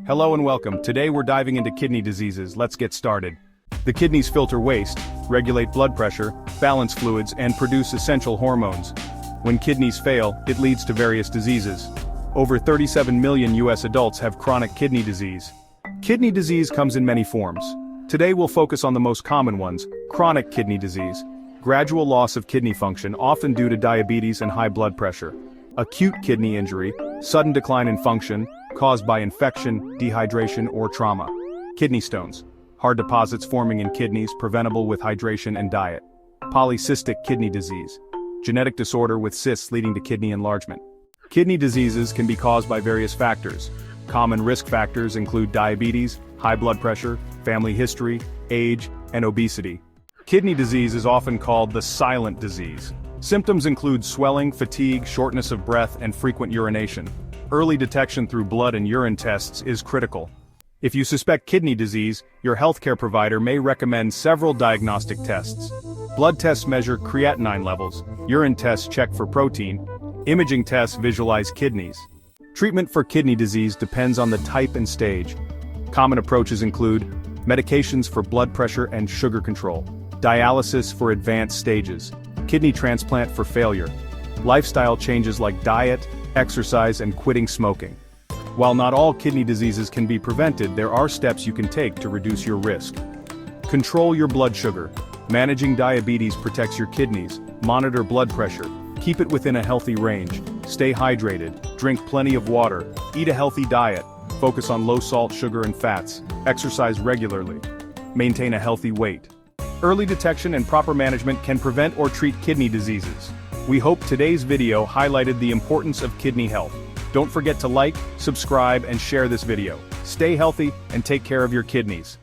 Hello and welcome. Today we're diving into kidney diseases. Let's get started. The kidneys filter waste, regulate blood pressure, balance fluids, and produce essential hormones. When kidneys fail, it leads to various diseases. Over 37 million US adults have chronic kidney disease. Kidney disease comes in many forms. Today we'll focus on the most common ones: chronic kidney disease, gradual loss of kidney function often due to diabetes and high blood pressure; acute kidney injury, sudden decline in function, caused by infection, dehydration, or trauma; kidney stones, hard deposits forming in kidneys, preventable with hydration and diet; polycystic kidney disease, genetic disorder with cysts leading to kidney enlargement. Kidney diseases can be caused by various factors. Common risk factors include diabetes, high blood pressure, family history, age, and obesity. Kidney disease is often called the silent disease. Symptoms include swelling, fatigue, shortness of breath, and frequent urination. Early detection through blood and urine tests is critical. If you suspect kidney disease, your healthcare provider may recommend several diagnostic tests. Blood tests measure creatinine levels, urine tests check for protein, imaging tests visualize kidneys. Treatment for kidney disease depends on the type and stage. Common approaches include medications for blood pressure and sugar control, dialysis for advanced stages, kidney transplant for failure, lifestyle changes like diet, exercise, and quitting smoking. While not all kidney diseases can be prevented, there are steps you can take to reduce your risk. Control your blood sugar. Managing diabetes protects your kidneys. Monitor blood pressure. Keep it within a healthy range. Stay hydrated. Drink plenty of water. Eat a healthy diet. Focus on low salt, sugar, and fats. Exercise regularly. Maintain a healthy weight. Early detection and proper management can prevent or treat kidney diseases. We hope today's video highlighted the importance of kidney health. Don't forget to like, subscribe, and share this video. Stay healthy and take care of your kidneys.